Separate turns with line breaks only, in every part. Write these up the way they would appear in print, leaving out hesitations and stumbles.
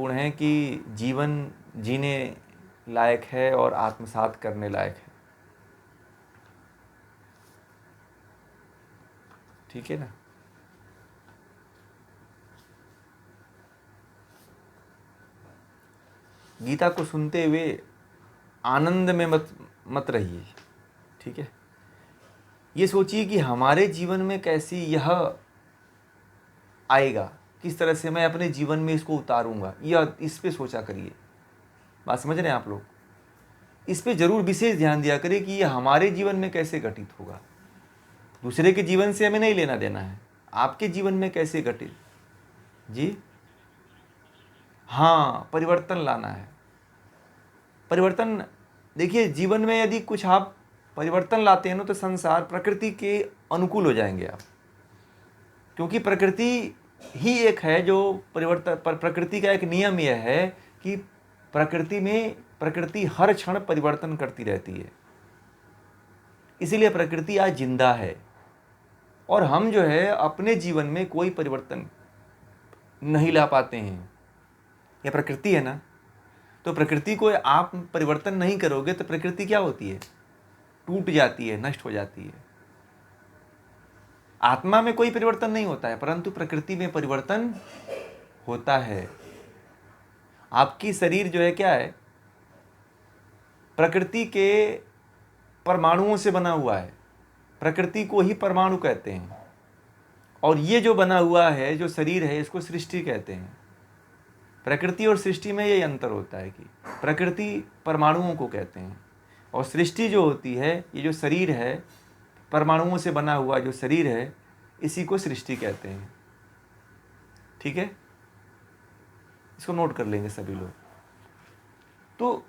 गुण है कि जीवन जीने लायक है और आत्मसात करने लायक है। ठीक है ना। गीता को सुनते हुए आनंद में मत रहिए। ठीक है, ये सोचिए कि हमारे जीवन में कैसी यह आएगा, किस तरह से मैं अपने जीवन में इसको उतारूंगा, यह इस पे सोचा करिए। बात समझ रहे हैं आप लोग? इस पे जरूर विशेष ध्यान दिया करिए कि यह हमारे जीवन में कैसे घटित होगा। दूसरे के जीवन से हमें नहीं लेना देना है, आपके जीवन में कैसे घटित। जी हाँ, परिवर्तन लाना है। परिवर्तन, देखिए जीवन में यदि कुछ आप परिवर्तन लाते हैं ना तो संसार प्रकृति के अनुकूल हो जाएंगे आप, क्योंकि प्रकृति ही एक है जो परिवर्तन। प्रकृति का एक नियम यह है कि प्रकृति हर क्षण परिवर्तन करती रहती है, इसीलिए प्रकृति आज जिंदा है। और हम जो है अपने जीवन में कोई परिवर्तन नहीं ला पाते हैं। यह प्रकृति है ना, तो प्रकृति को आप परिवर्तन नहीं करोगे तो प्रकृति क्या होती है? टूट जाती है, नष्ट हो जाती है। आत्मा में कोई परिवर्तन नहीं होता है, परंतु प्रकृति में परिवर्तन होता है। आपकी शरीर जो है क्या है? प्रकृति के परमाणुओं से बना हुआ है, प्रकृति को ही परमाणु कहते हैं। और ये जो बना हुआ है, जो शरीर है, इसको सृष्टि कहते हैं। प्रकृति और सृष्टि में ये अंतर होता है कि प्रकृति परमाणुओं को कहते हैं और सृष्टि जो होती है, ये जो शरीर है, परमाणुओं से बना हुआ जो शरीर है, इसी को सृष्टि कहते हैं। ठीक है, इसको नोट कर लेंगे सभी लोग। तो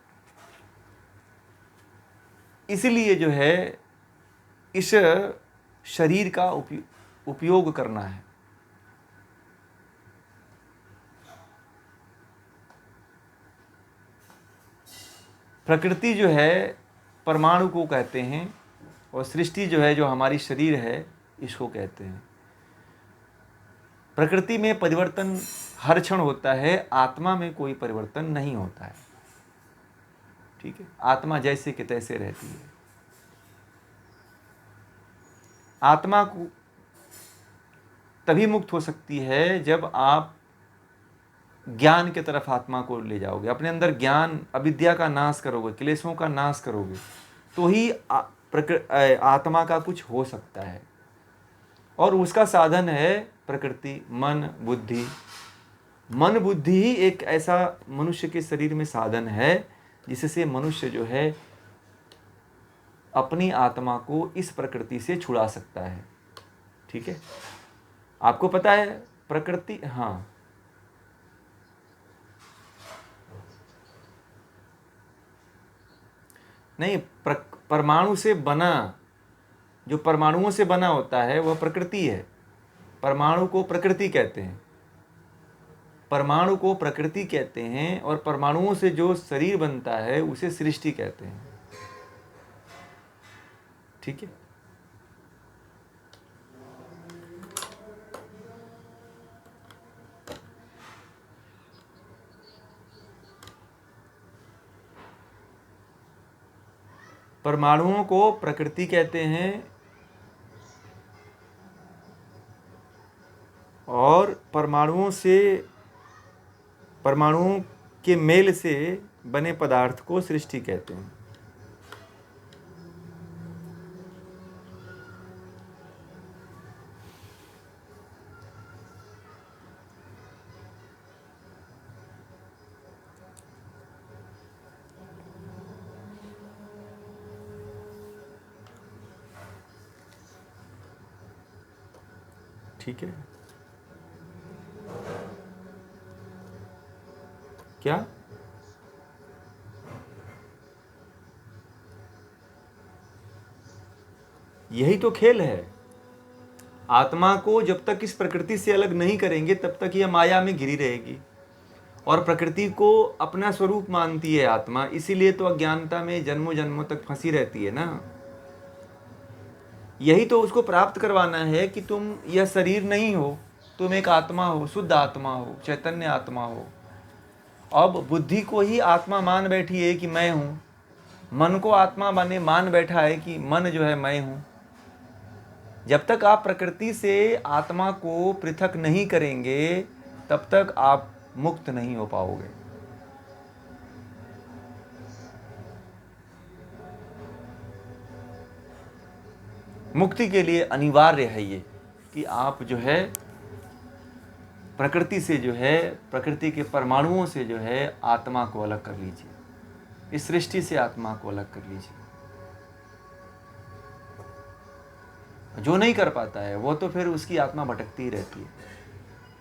इसीलिए जो है इस शरीर का उपयोग करना है। प्रकृति जो है परमाणु को कहते हैं और सृष्टि जो है, जो हमारी शरीर है, इसको कहते हैं। प्रकृति में परिवर्तन हर क्षण होता है, आत्मा में कोई परिवर्तन नहीं होता है। ठीक है, आत्मा जैसे कि तैसे रहती है। आत्मा को तभी मुक्त हो सकती है जब आप ज्ञान की तरफ आत्मा को ले जाओगे, अपने अंदर ज्ञान, अविद्या का नाश करोगे, क्लेशों का नाश करोगे, तो ही आत्मा का कुछ हो सकता है। और उसका साधन है प्रकृति, मन, बुद्धि। मन बुद्धि ही एक ऐसा मनुष्य के शरीर में साधन है जिससे मनुष्य जो है अपनी आत्मा को इस प्रकृति से छुड़ा सकता है। ठीक है, आपको पता है प्रकृति, हाँ, नहीं, परमाणु से बना, जो परमाणुओं से बना होता है वह प्रकृति है। परमाणु को प्रकृति कहते हैं, परमाणु को प्रकृति कहते हैं। और परमाणुओं से जो शरीर बनता है उसे सृष्टि कहते हैं। ठीक है, परमाणुओं को प्रकृति कहते हैं और परमाणुओं के मेल से बने पदार्थ को सृष्टि कहते हैं। ठीक है, क्या? यही तो खेल है। आत्मा को जब तक इस प्रकृति से अलग नहीं करेंगे तब तक यह माया में घिरी रहेगी और प्रकृति को अपना स्वरूप मानती है आत्मा। इसीलिए तो अज्ञानता में जन्मों जन्मों तक फंसी रहती है ना। यही तो उसको प्राप्त करवाना है कि तुम यह शरीर नहीं हो, तुम एक आत्मा हो, शुद्ध आत्मा हो, चैतन्य आत्मा हो। अब बुद्धि को ही आत्मा मान बैठी है कि मैं हूं, मन को आत्मा मान बैठा है कि मन जो है मैं हूं। जब तक आप प्रकृति से आत्मा को पृथक नहीं करेंगे तब तक आप मुक्त नहीं हो पाओगे। मुक्ति के लिए अनिवार्य है ये कि आप जो है प्रकृति से जो है, प्रकृति के परमाणुओं से जो है आत्मा को अलग कर लीजिए, इस सृष्टि से आत्मा को अलग कर लीजिए। जो नहीं कर पाता है वो तो फिर उसकी आत्मा भटकती ही रहती है,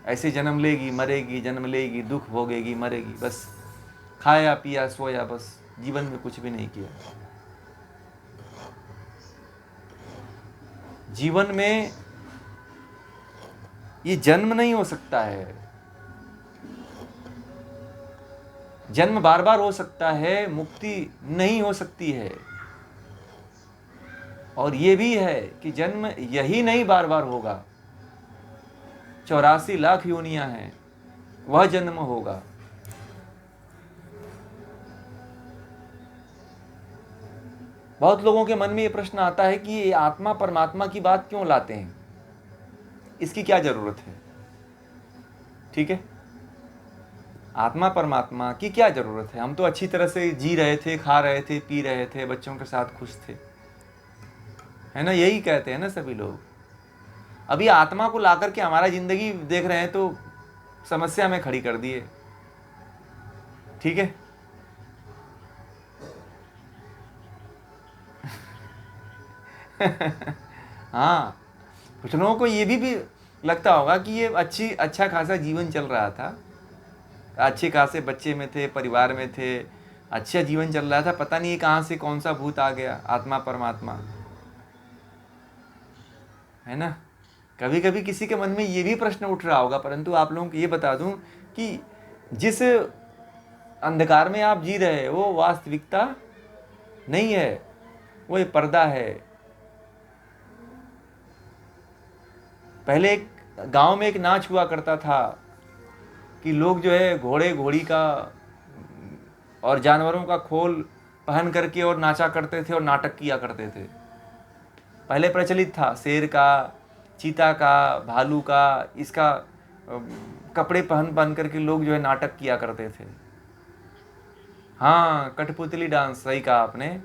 ऐसे जन्म लेगी मरेगी, जन्म लेगी दुख भोगेगी मरेगी, बस खाया पिया सोया, बस जीवन में कुछ भी नहीं किया। जीवन में ये जन्म नहीं हो सकता है, जन्म बार बार हो सकता है, मुक्ति नहीं हो सकती है। और ये भी है कि जन्म यही नहीं बार बार होगा, 84 लाख योनियां हैं, वह जन्म होगा। बहुत लोगों के मन में ये प्रश्न आता है कि ये आत्मा परमात्मा की बात क्यों लाते हैं, इसकी क्या जरूरत है? ठीक है, आत्मा परमात्मा की क्या जरूरत है? हम तो अच्छी तरह से जी रहे थे, खा रहे थे, पी रहे थे, बच्चों के साथ खुश थे, है ना? यही कहते हैं ना सभी लोग। अभी आत्मा को ला करके हमारा जिंदगी देख रहे हैं तो समस्या में खड़ी कर दिए। ठीक है, हाँ, कुछ लोगों को ये भी लगता होगा कि ये अच्छा खासा जीवन चल रहा था, अच्छे खासे बच्चे में थे, परिवार में थे, अच्छा जीवन चल रहा था, पता नहीं कहाँ से कौन सा भूत आ गया, आत्मा परमात्मा, है ना? कभी कभी किसी के मन में ये भी प्रश्न उठ रहा होगा, परंतु आप लोगों को ये बता दूं कि जिस अंधकार में आप जी रहे हो वो वास्तविकता नहीं है, वो एक पर्दा है। पहले एक गांव में एक नाच हुआ करता था कि लोग जो है घोड़े घोड़ी का और जानवरों का खोल पहन करके और नाचा करते थे और नाटक किया करते थे। पहले प्रचलित था, शेर का, चीता का, भालू का, इसका कपड़े पहन करके लोग जो है नाटक किया करते थे। हाँ, कठपुतली डांस, सही कहा आपने,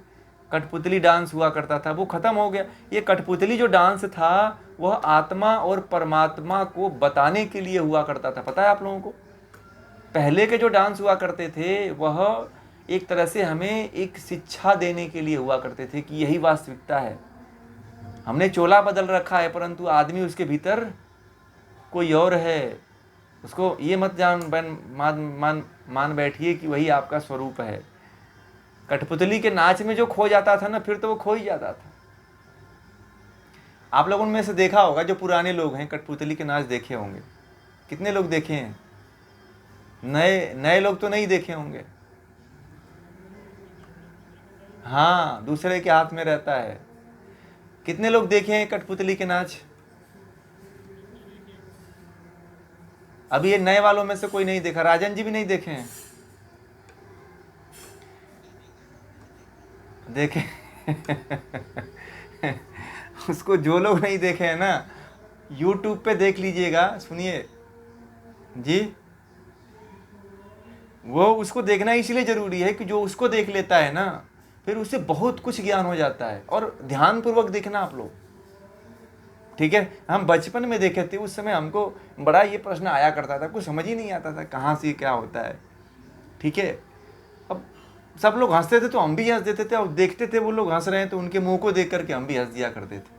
कठपुतली डांस हुआ करता था, वो खत्म हो गया। ये कठपुतली जो डांस था वह आत्मा और परमात्मा को बताने के लिए हुआ करता था, पता है आप लोगों को? पहले के जो डांस हुआ करते थे वह एक तरह से हमें एक शिक्षा देने के लिए हुआ करते थे कि यही वास्तविकता है। हमने चोला बदल रखा है परंतु आदमी उसके भीतर कोई और है, उसको ये मत मान बैठिए कि वही आपका स्वरूप है। कठपुतली के नाच में जो खो जाता था ना, फिर तो वो खो ही जाता था। आप लोगों में से देखा होगा, जो पुराने लोग हैं कठपुतली के नाच देखे होंगे। कितने लोग देखे हैं? नए लोग तो नहीं देखे होंगे। हाँ, दूसरे के हाथ में रहता है। कितने लोग देखे हैं कठपुतली के नाच? अभी ये नए वालों में से कोई नहीं देखा, राजन जी भी नहीं देखे हैं? देखे उसको जो लोग नहीं देखे हैं ना, YouTube पे देख लीजिएगा। सुनिए जी, वो उसको देखना इसलिए जरूरी है कि जो उसको देख लेता है ना, फिर उससे बहुत कुछ ज्ञान हो जाता है। और ध्यान पूर्वक देखना आप लोग, ठीक है? हम बचपन में देखे थे, उस समय हमको बड़ा ये प्रश्न आया करता था, कुछ समझ ही नहीं आता था कहाँ से क्या होता है। ठीक है, अब सब लोग हंसते थे तो हम भी हंस देते थे, और देखते थे वो लोग हंस रहे हैं तो उनके मुंह को देख करके हम भी हंस दिया करते थे।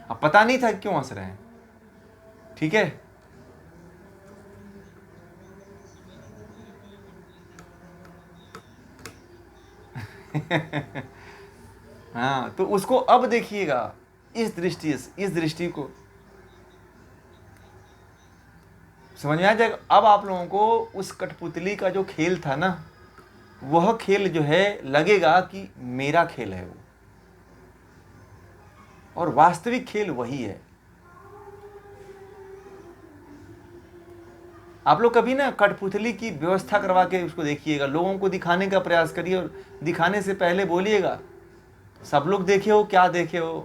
अब पता नहीं था क्यों हंस रहे हैं। ठीक है, हाँ, तो उसको अब देखिएगा इस दृष्टि को समझ में आ जाएगा। अब आप लोगों को उस कठपुतली का जो खेल था ना, वह खेल जो है लगेगा कि मेरा खेल है वो, और वास्तविक खेल वही है। आप लोग कभी ना कठपुतली की व्यवस्था करवा के उसको देखिएगा, लोगों को दिखाने का प्रयास करिए और दिखाने से पहले बोलिएगा सब लोग देखे हो क्या देखे हो,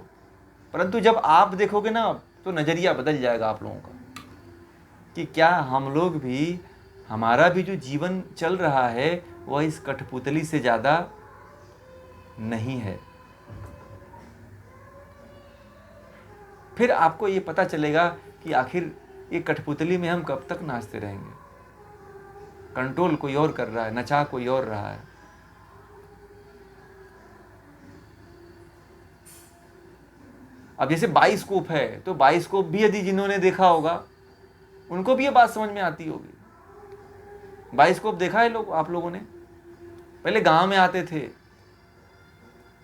परंतु जब आप देखोगे ना तो नज़रिया बदल जाएगा आप लोगों का कि क्या हम लोग भी, हमारा भी जो जीवन चल रहा है वह इस कठपुतली से ज़्यादा नहीं है। फिर आपको ये पता चलेगा कि आखिर ये कठपुतली में हम कब तक नाचते रहेंगे। कंट्रोल कोई और कर रहा है, नचा कोई और रहा है। अब जैसे बाइस्कोप है, तो बाइस्कोप भी यदि जिन्होंने देखा होगा उनको भी ये बात समझ में आती होगी। बाइस्कोप देखा है लोग, आप लोगों ने? पहले गांव में आते थे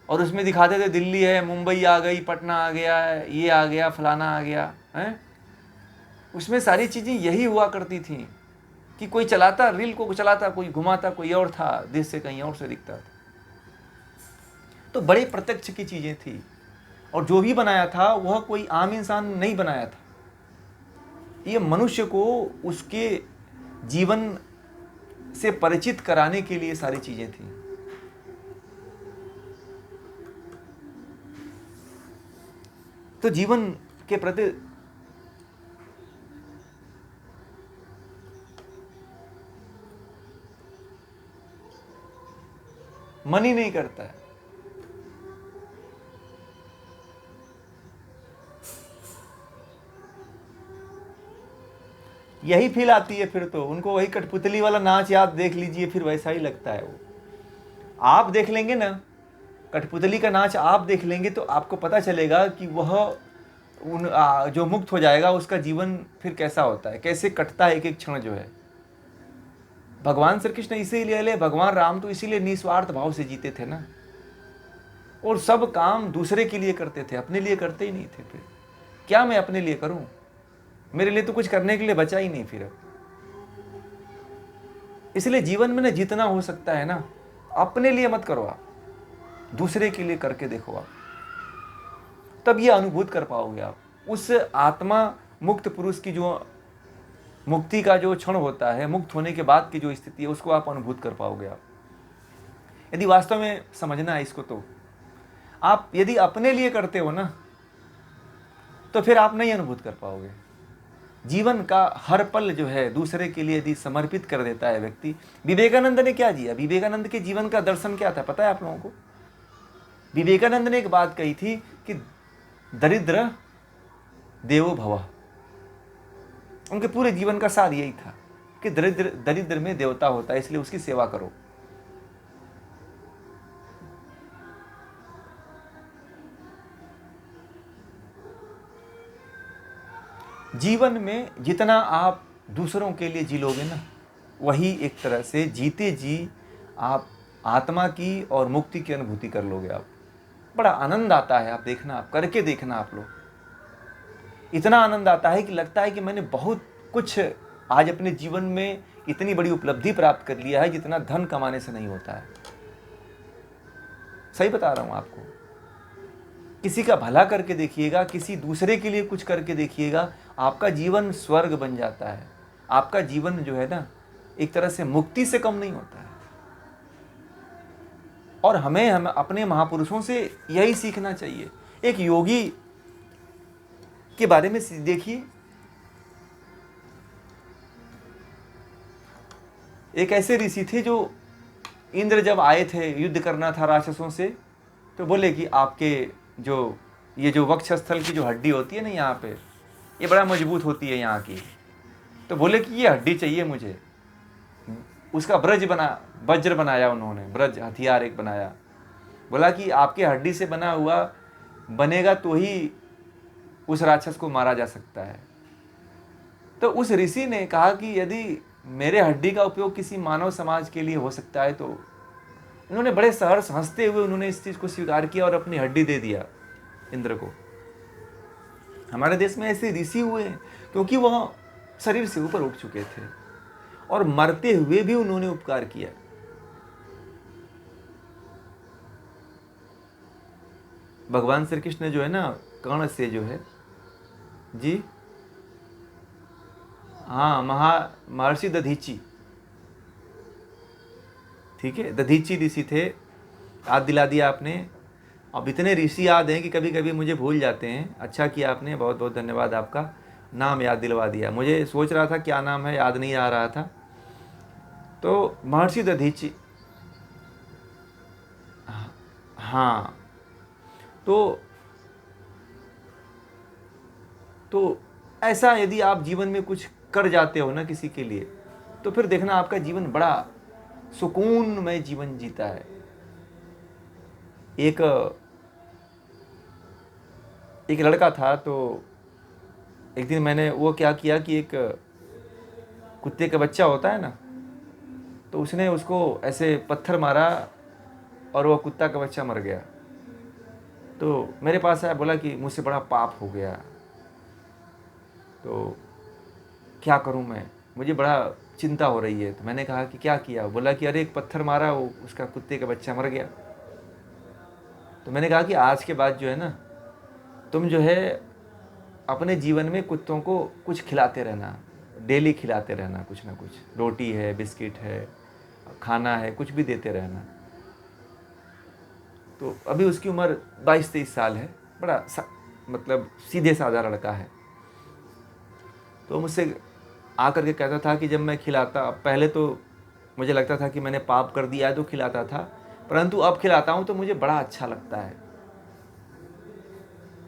और उसमें दिखाते थे दिल्ली है, मुंबई आ गई, पटना आ गया, ये आ गया, फलाना आ गया है। उसमें सारी चीज़ें यही हुआ करती थी कि कोई चलाता, रील को चलाता, कोई घुमाता, कोई और था, देश से कहीं और से दिखता था। तो बड़े प्रत्यक्ष की चीज़ें थी और जो भी बनाया था वह कोई आम इंसान नहीं बनाया था। ये मनुष्य को उसके जीवन से परिचित कराने के लिए सारी चीज़ें थी। तो जीवन के प्रति मन ही नहीं करता है। यही फील आती है फिर तो उनको, वही कठपुतली वाला नाच याद देख लीजिए, फिर वैसा ही लगता है। वो आप देख लेंगे ना, कठपुतली का नाच आप देख लेंगे तो आपको पता चलेगा कि वह जो मुक्त हो जाएगा उसका जीवन फिर कैसा होता है, कैसे कटता है एक एक क्षण जो है। भगवान श्री कृष्ण इसीलिए, भगवान राम तो इसीलिए निस्वार्थ भाव से जीते थे ना, और सब काम दूसरे के लिए करते थे, अपने लिए करते ही नहीं थे। फिर क्या मैं अपने लिए करूं, मेरे लिए तो कुछ करने के लिए बचा ही नहीं फिर। इसलिए जीवन में ना जितना हो सकता है ना, अपने लिए मत करो, आप दूसरे के लिए करके देखो आप, तब ये अनुभूत कर पाओगे आप। उस आत्मा मुक्त पुरुष की जो मुक्ति का जो क्षण होता है, मुक्त होने के बाद की जो स्थिति है, उसको आप अनुभूत कर पाओगे आप, यदि वास्तव में समझना है इसको। तो आप यदि अपने लिए करते हो ना, तो फिर आप नहीं अनुभूत कर पाओगे। जीवन का हर पल जो है दूसरे के लिए यदि समर्पित कर देता है व्यक्ति। विवेकानंद ने क्या जिया, विवेकानंद के जीवन का दर्शन क्या था पता है आप लोगों को? विवेकानंद ने एक बात कही थी कि दरिद्र देवो भव। उनके पूरे जीवन का सार यही था कि दरिद्र में देवता होता है, इसलिए उसकी सेवा करो। जीवन में जितना आप दूसरों के लिए जी लोगे ना, वही एक तरह से जीते जी आप आत्मा की और मुक्ति की अनुभूति कर लोगे आप। बड़ा आनंद आता है, आप देखना, आप करके देखना आप लोग। इतना आनंद आता है कि लगता है कि मैंने बहुत कुछ आज अपने जीवन में इतनी बड़ी उपलब्धि प्राप्त कर लिया है जितना धन कमाने से नहीं होता है। सही बता रहा हूं आपको। किसी का भला करके देखिएगा, किसी दूसरे के लिए कुछ करके देखिएगा, आपका जीवन स्वर्ग बन जाता है। आपका जीवन जो है ना, एक तरह से मुक्ति से कम नहीं होता है। और हमें अपने महापुरुषों से यही सीखना चाहिए। एक योगी के बारे में देखिए, एक ऐसे ऋषि थे जो इंद्र जब आए थे युद्ध करना था राक्षसों से, तो बोले कि आपके जो वक्षस्थल की जो हड्डी होती है ना यहाँ पे, ये बड़ा मजबूत होती है यहाँ की, तो बोले कि ये हड्डी चाहिए मुझे। उसका वज्र बनाया उन्होंने, ब्रज हथियार एक बनाया। बोला कि आपके हड्डी से बना हुआ बनेगा तो ही उस राक्षस को मारा जा सकता है। तो उस ऋषि ने कहा कि यदि मेरे हड्डी का उपयोग किसी मानव समाज के लिए हो सकता है, तो उन्होंने बड़े सहर्ष हंसते हुए उन्होंने इस चीज़ को स्वीकार किया और अपनी हड्डी दे दिया इंद्र को। हमारे देश में ऐसे ऋषि हुए हैं क्योंकि वह शरीर से ऊपर उठ चुके थे और मरते हुए भी उन्होंने उपकार किया। भगवान श्री कृष्ण जो है ना, कर्ण से जो है जी, हाँ, महर्षि दधीची, ठीक है, दधीची ऋषि थे। याद दिला दिया आपने। अब इतने ऋषि याद हैं कि कभी कभी मुझे भूल जाते हैं। अच्छा किया आपने, बहुत बहुत धन्यवाद आपका, नाम याद दिलवा दिया। मुझे सोच रहा था क्या नाम है, याद नहीं आ रहा था। तो महर्षि दधीची, हाँ। तो तो ऐसा यदि आप जीवन में कुछ कर जाते हो ना किसी के लिए, तो फिर देखना आपका जीवन बड़ा सुकूनमय जीवन जीता है। एक एक लड़का था, तो एक दिन मैंने वो क्या किया कि एक कुत्ते का बच्चा होता है ना, तो उसने उसको ऐसे पत्थर मारा और वो कुत्ता का बच्चा मर गया। तो मेरे पास आया, बोला कि मुझसे बड़ा पाप हो गया, तो क्या करूं मैं, मुझे बड़ा चिंता हो रही है। तो मैंने कहा कि क्या किया? बोला कि अरे एक पत्थर मारा, वो उसका कुत्ते का बच्चा मर गया। तो मैंने कहा कि आज के बाद जो है ना, तुम जो है अपने जीवन में कुत्तों को कुछ खिलाते रहना, डेली खिलाते रहना, कुछ ना कुछ, रोटी है, बिस्किट है, खाना है, कुछ भी देते रहना। तो अभी उसकी उम्र 22-23 साल है, बड़ा मतलब सीधे साधा लड़का है। तो मुझसे आकर के कहता था कि जब मैं खिलाता, पहले तो मुझे लगता था कि मैंने पाप कर दिया है तो खिलाता था, परंतु अब खिलाता हूँ तो मुझे बड़ा अच्छा लगता है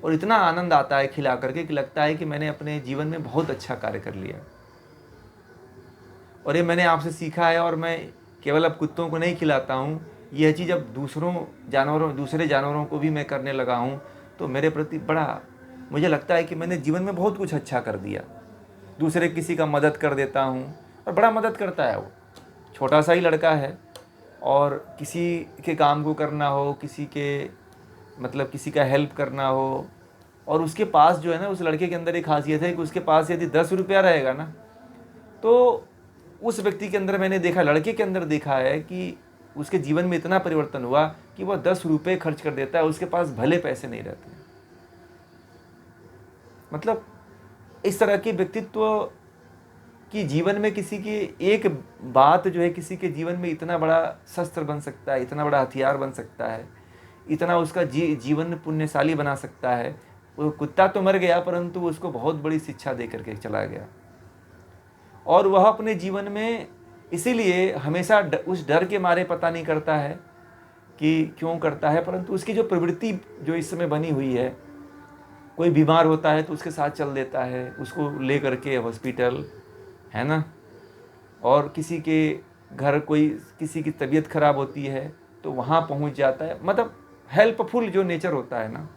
और इतना आनंद आता है खिला करके कि लगता है कि मैंने अपने जीवन में बहुत अच्छा कार्य कर लिया। और ये मैंने आपसे सीखा है, और मैं केवल अब कुत्तों को नहीं खिलाता हूँ, यह चीज़ अब दूसरे जानवरों को भी मैं करने लगा हूँ। तो मेरे प्रति बड़ा मुझे लगता है कि मैंने जीवन में बहुत कुछ अच्छा कर दिया। दूसरे किसी का मदद कर देता हूँ, और बड़ा मदद करता है वो। छोटा सा ही लड़का है, और किसी के काम को करना हो, किसी का हेल्प करना हो, और उसके पास जो है ना, उस लड़के के अंदर एक खासियत है कि उसके पास यदि 10 रुपया रहेगा ना, तो उस व्यक्ति के अंदर मैंने देखा, लड़के के अंदर देखा है कि उसके जीवन में इतना परिवर्तन हुआ कि वह 10 रुपये खर्च कर देता है, उसके पास भले पैसे नहीं रहते। मतलब इस तरह के व्यक्तित्व कि जीवन में किसी की एक बात जो है किसी के जीवन में इतना बड़ा शस्त्र बन सकता है, इतना बड़ा हथियार बन सकता है, इतना उसका जीवन पुण्यशाली बना सकता है। वो कुत्ता तो मर गया, परंतु उसको बहुत बड़ी शिक्षा दे करके चला गया। और वह अपने जीवन में इसीलिए हमेशा उस डर के मारे पता नहीं करता है कि क्यों करता है, परंतु उसकी जो प्रवृत्ति जो इस समय बनी हुई है, कोई बीमार होता है तो उसके साथ चल देता है, उसको ले करके हॉस्पिटल, है ना। और किसी के घर कोई किसी की तबीयत खराब होती है तो वहाँ पहुँच जाता है। मतलब हेल्पफुल जो नेचर होता है ना,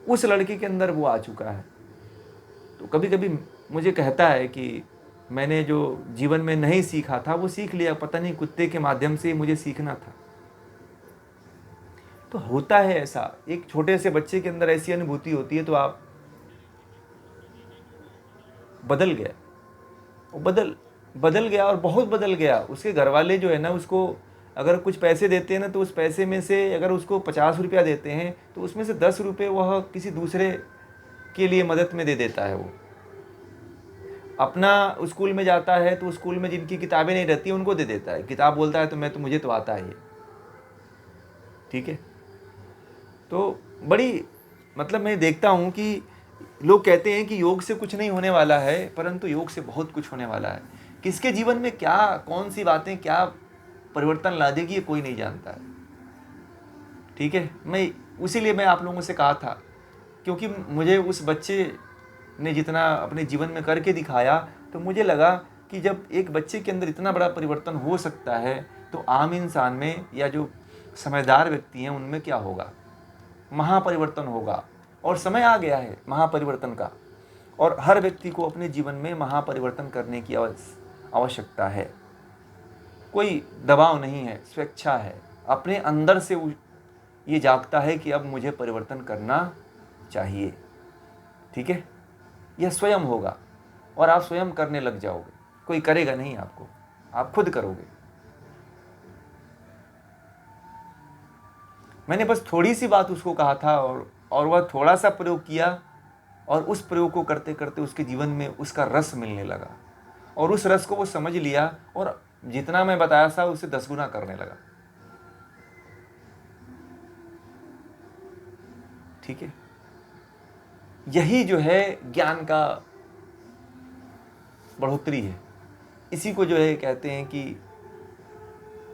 उस लड़के के अंदर वो आ चुका है। तो कभी कभी मुझे कहता है कि मैंने जो जीवन में नहीं सीखा था वो सीख लिया, पता नहीं कुत्ते के माध्यम से मुझे सीखना था। तो होता है ऐसा, एक छोटे से बच्चे के अंदर ऐसी अनुभूति होती है, तो आप बदल गया, वो बदल गया और बहुत बदल गया। उसके घर वाले जो है ना, उसको अगर कुछ पैसे देते हैं ना, तो उस पैसे में से अगर उसको 50 रुपया देते हैं तो उसमें से 10 रुपये वह किसी दूसरे के लिए मदद में दे देता है। वो अपना स्कूल में जाता है तो स्कूल में जिनकी किताबें नहीं रहती उनको दे देता है किताब, बोलता है तो मुझे तो आता है ये, ठीक है। तो बड़ी मतलब मैं देखता हूँ कि लोग कहते हैं कि योग से कुछ नहीं होने वाला है, परंतु योग से बहुत कुछ होने वाला है। किसके जीवन में क्या कौन सी बातें क्या परिवर्तन ला देगी ये कोई नहीं जानता है, ठीक है। इसीलिए मैं आप लोगों से कहा था, क्योंकि मुझे उस बच्चे ने जितना अपने जीवन में करके दिखाया, तो मुझे लगा कि जब एक बच्चे के अंदर इतना बड़ा परिवर्तन हो सकता है, तो आम इंसान में या जो समझदार व्यक्ति हैं उनमें क्या होगा, महापरिवर्तन होगा। और समय आ गया है महापरिवर्तन का, और हर व्यक्ति को अपने जीवन में महापरिवर्तन करने की आवश्यकता है। कोई दबाव नहीं है, स्वेच्छा है, अपने अंदर से ये जागता है कि अब मुझे परिवर्तन करना चाहिए, ठीक है। यह स्वयं होगा और आप स्वयं करने लग जाओगे, कोई करेगा नहीं आपको, आप खुद करोगे। मैंने बस थोड़ी सी बात उसको कहा था, और वह थोड़ा सा प्रयोग किया, और उस प्रयोग को करते करते उसके जीवन में उसका रस मिलने लगा। और उस रस को वो समझ लिया और जितना मैं बताया था उसे 10 गुना करने लगा। ठीक है, यही जो है ज्ञान का बढ़ोतरी है। इसी को जो है कहते हैं कि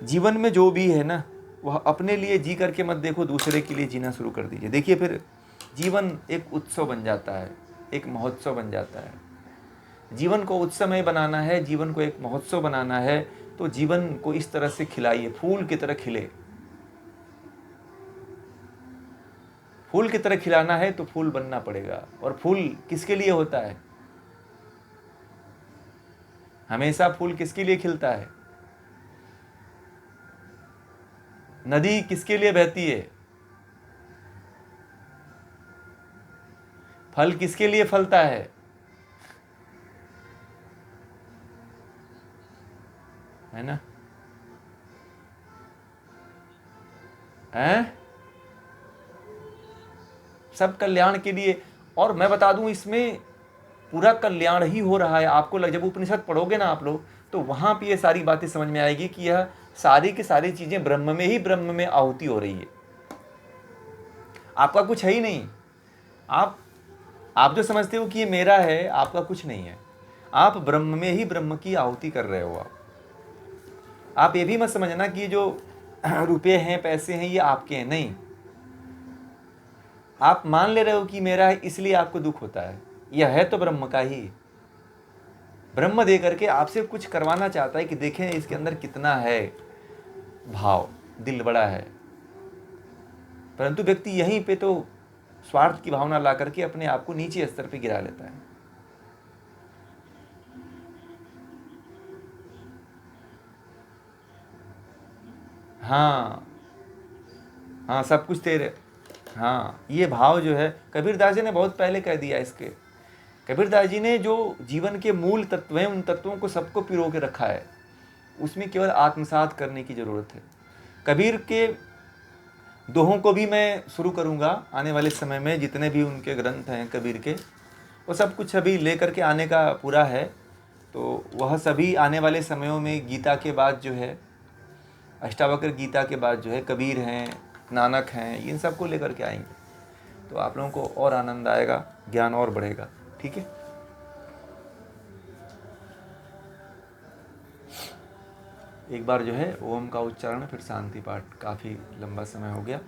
जीवन में जो भी है ना, वह अपने लिए जी करके मत देखो, दूसरे के लिए जीना शुरू कर दीजिए। देखिए फिर जीवन एक उत्सव बन जाता है, एक महोत्सव बन जाता है। जीवन को उत्सवमय बनाना है, जीवन को एक महोत्सव बनाना है, तो जीवन को इस तरह से खिलाइए, फूल की तरह खिले। फूल की तरह खिलाना है तो फूल बनना पड़ेगा। और फूल किसके लिए होता है? हमेशा फूल किसके लिए खिलता है? नदी किसके लिए बहती है? फल किसके लिए फलता है? है ना? हैं? सब कल्याण के लिए। और मैं बता दूं, इसमें पूरा कल्याण ही हो रहा है। आपको जब उपनिषद पढ़ोगे ना आप लोग, तो वहां पे ये सारी बातें समझ में आएगी कि यह सारी की सारी चीजें ब्रह्म में ही, ब्रह्म में आहुति हो रही है। आपका कुछ है ही नहीं। आप जो समझते हो कि ये मेरा है, आपका कुछ नहीं है। आप ब्रह्म में ही ब्रह्म की आहुति कर रहे हो। आप ये भी मत समझना कि जो रुपए हैं, पैसे हैं, ये आपके हैं। नहीं, आप मान ले रहे हो कि मेरा है, इसलिए आपको दुख होता है। यह है तो ब्रह्म का ही। ब्रह्म दे करके आपसे कुछ करवाना चाहता है कि देखें इसके अंदर कितना है भाव, दिल बड़ा है। परंतु व्यक्ति यहीं पे तो स्वार्थ की भावना ला करके अपने आप को नीचे स्तर पे गिरा लेता है। हाँ हाँ, सब कुछ तेरे। हाँ, ये भाव जो है कबीरदास जी ने बहुत पहले कह दिया इसके। कबीरदास जी ने जो जीवन के मूल तत्व हैं, उन तत्वों को सबको पिरो के रखा है। उसमें केवल आत्मसात करने की जरूरत है। कबीर के दोहों को भी मैं शुरू करूँगा आने वाले समय में। जितने भी उनके ग्रंथ हैं कबीर के, वो सब कुछ अभी लेकर के आने का पूरा है। तो वह सभी आने वाले समयों में गीता के बाद जो है, अष्टावक्र गीता के बाद जो है कबीर हैं, नानक हैं, इन सब को लेकर के आएंगे। तो आप लोगों को और आनंद आएगा, ज्ञान और बढ़ेगा। ठीक है, एक बार जो है ओम का उच्चारण, फिर शांति पाठ। काफ़ी लंबा समय हो गया।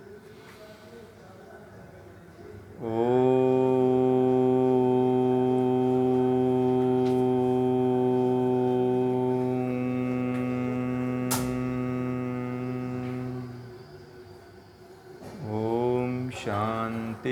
ओम शांति।